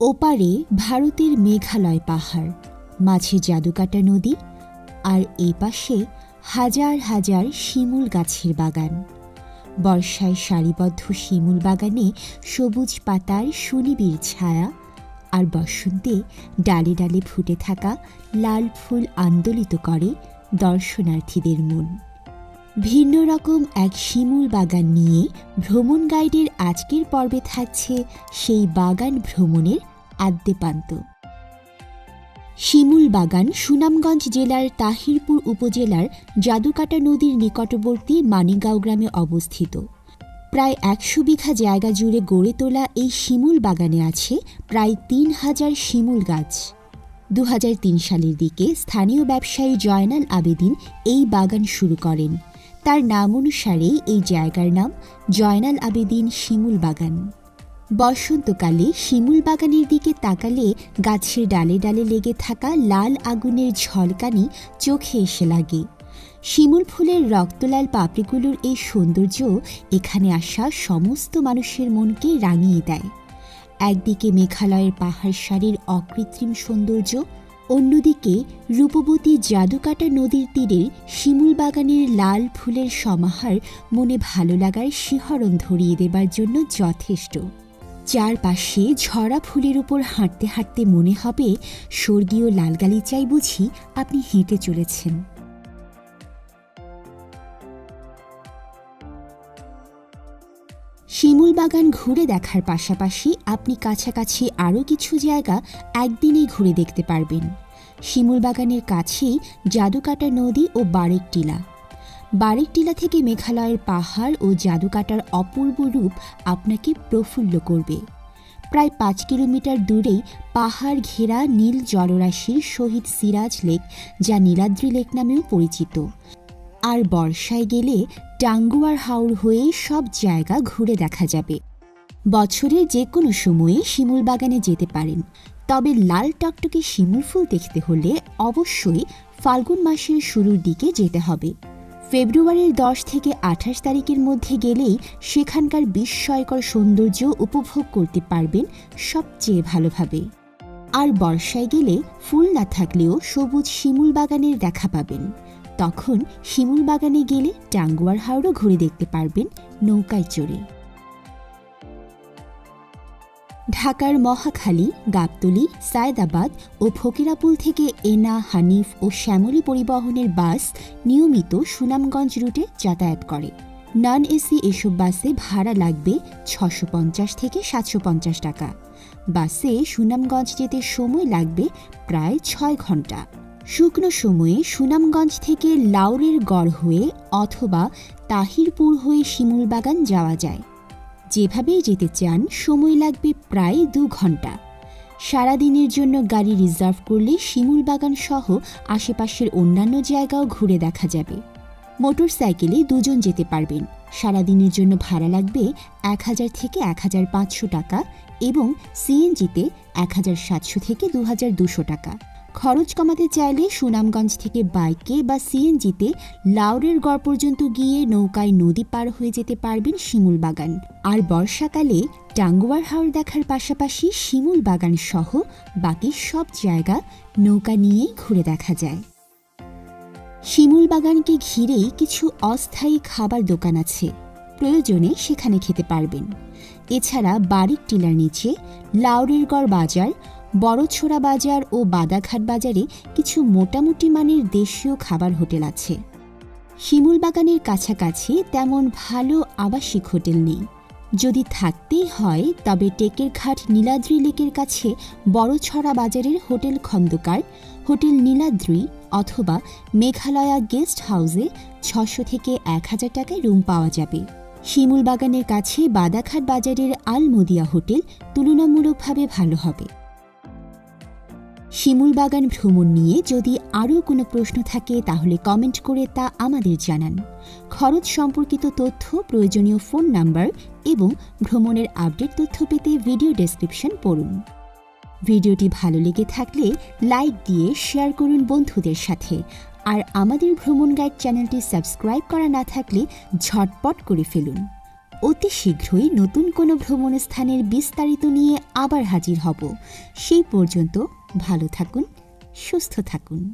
ওপারে ভারতের মেঘালয় পাহাড়, মাঝে জাদুকাটা নদী, আর এই পাশে হাজার হাজার শিমুল গাছের বাগান। বর্ষায় সারিবদ্ধ শিমুল বাগানে সবুজ পাতার সুনিবিড় ছায়া, আর বসন্তে ডালে ডালে ফুটে থাকা লাল ফুল আন্দোলিত করে দর্শনার্থীদের মন। ভিন্ন রকম এক শিমুল বাগান নিয়ে ভ্রমণ গাইডের আজকের পর্বে থাকছে সেই বাগান ভ্রমণের আদ্যপান্ত। শিমুল বাগান সুনামগঞ্জ জেলার তাহিরপুর উপজেলার জাদুকাটা নদীর নিকটবর্তী মানিগাঁও গ্রামে অবস্থিত। প্রায় ১০০ বিঘা জায়গা জুড়ে গড়ে তোলা এই শিমুল বাগানে আছে প্রায় ৩,০০০ শিমুল গাছ। ২০০৩ সালের দিকে স্থানীয় ব্যবসায়ী জয়নাল আবেদিন এই বাগান শুরু করেন। তার নাম অনুসারেই এই জায়গার নাম জয়নাল আবেদিন শিমুল বাগান। বসন্তকালে শিমুল বাগানের দিকে তাকালে গাছের ডালে ডালে লেগে থাকা লাল আগুনের ঝলকানি চোখে এসে লাগে। শিমুল ফুলের রক্তলাল পাপড়িগুলোর এই সৌন্দর্য এখানে আসা সমস্ত মানুষের মনকে রাঙিয়ে দেয়। একদিকে মেঘালয়ের পাহাড় সারির অকৃত্রিম সৌন্দর্য, অন্যদিকে রূপবতী জাদুকাটা নদীর তীরের শিমুল বাগানের লাল ফুলের সমাহার মনে ভালো লাগার শিহরণ ধরিয়ে দেবার জন্য যথেষ্ট। চারপাশে ঝরা ফুলের উপর হাঁটতে হাঁটতে মনে হবে স্বর্গীয় লালগালিচায় বুঝি আপনি হেঁটে চলেছেন। শিমুল বাগান ঘুরে দেখার পাশাপাশি আপনি কাছাকাছি আরও কিছু জায়গা একদিনেই ঘুরে দেখতে পারবেন। শিমুল বাগানের কাছেই জাদুকাটা নদী ও বারেক টিলা। বারেক টিলা থেকে মেঘালয়ের পাহাড় ও জাদুকাটার অপূর্ব রূপ আপনাকে প্রফুল্ল করবে। প্রায় ৫ কিলোমিটার দূরেই পাহাড় ঘেরা নীল জলরাশির শহীদ সিরাজ লেক, যা নীলাদ্রি লেক নামেও পরিচিত। আর বর্ষায় গেলে টাঙ্গুয়ার হাওর হয়ে সব জায়গা ঘুরে দেখা যাবে। বছরের যে কোনো সময়ে শিমুল বাগানে যেতে পারেন, তবে লাল টকটকে শিমুল ফুল দেখতে হলে অবশ্যই ফাল্গুন মাসের শুরুর দিকে যেতে হবে। ফেব্রুয়ারির ১০ থেকে ২৮ তারিখের মধ্যে গেলেই সেখানকার বিস্ময়কর সৌন্দর্য উপভোগ করতে পারবেন সবচেয়ে ভালোভাবে। আর বর্ষায় গেলে ফুল না থাকলেও সবুজ শিমুল বাগানের দেখা পাবেন। তখন শিমুল বাগানে গেলে টাঙ্গুয়ার হাওরও ঘুরে দেখতে পারবেন নৌকায় চড়ে। ঢাকার মহাখালী, গাবতলী, সায়েদাবাদ ও ফকিরাপুল থেকে এনা, হানিফ ও শ্যামলী পরিবহনের বাস নিয়মিত সুনামগঞ্জ রুটে যাতায়াত করে। নন এসি এসব বাসে ভাড়া লাগবে ৬৫০ থেকে ৭৫০ টাকা। বাসে সুনামগঞ্জ যেতে সময় লাগবে প্রায় ৬ ঘন্টা। শুকনো সময়ে সুনামগঞ্জ থেকে লাউরের গড় হয়ে অথবা তাহিরপুর হয়ে শিমুল বাগান যাওয়া যায়। যেভাবেই যেতে চান সময় লাগবে প্রায় ২ ঘন্টা। সারাদিনের জন্য গাড়ি রিজার্ভ করলে শিমুল বাগান সহ আশেপাশের অন্যান্য জায়গাও ঘুরে দেখা যাবে। মোটরসাইকেলে ২ জন যেতে পারবেন। সারাদিনের জন্য ভাড়া লাগবে ১,০০০ থেকে ১,৫০০ টাকা এবং সিএনজিতে ১,৭০০ থেকে ২,২০০ টাকা। খরচ কমাতে চাইলে সুনামগঞ্জ থেকে বাইকে বা সিএনজিতে লাউরের গড় পর্যন্ত গিয়ে নৌকায় নদী পার হয়ে যেতে পারবেন শিমুল বাগান। আর বর্ষাকালে টাঙ্গুয়ার হাওর দেখার পাশাপাশি শিমুল বাগান সহ বাকি সব জায়গা নৌকা নিয়েই ঘুরে দেখা যায়। শিমুল বাগানকে ঘিরেই কিছু অস্থায়ী খাবার দোকান আছে, প্রয়োজনে সেখানে খেতে পারবেন। এছাড়া বারেক টিলার নিচে লাউরের গড় বাজার, বড়ছোড়া বাজার ও বাদাঘাট বাজারে কিছু মোটামুটি মানের দেশীয় খাবার হোটেল আছে। শিমুল বাগানের কাছাকাছি তেমন ভালো আবাসিক হোটেল নেই। যদি থাকতেই হয় তবে টেকেরঘাট নীলাদ্রি লেকের কাছে বড়ছড়া বাজারের হোটেল খন্দকার, হোটেল নীলাদ্রি অথবা মেঘালয়া গেস্ট হাউসে ৬০০ থেকে ১,০০০ টাকায় রুম পাওয়া যাবে। শিমুল বাগানের কাছে বাদাঘাট বাজারের আলমদিয়া হোটেল তুলনামূলকভাবে ভালো হবে। শিমুল বাগান ভ্রমণ নিয়ে যদি আরও কোনো প্রশ্ন থাকে তাহলে কমেন্ট করে তা আমাদের জানান। খরচ সম্পর্কিত তথ্য, প্রয়োজনীয় ফোন নাম্বার এবং ভ্রমণের আপডেট তথ্য পেতে ভিডিও ডেসক্রিপশন পড়ুন। ভিডিওটি ভালো লেগে থাকলে লাইক দিয়ে শেয়ার করুন বন্ধুদের সাথে। আর আমাদের ভ্রমণ গাইড চ্যানেলটি সাবস্ক্রাইব করা না থাকলে ঝটপট করে ফেলুন। অতি শীঘ্রই নতুন কোনো ভ্রমণ স্থানের বিস্তারিত নিয়ে আবার হাজির হব। সেই পর্যন্ত ভালো থাকুন, সুস্থ থাকুন।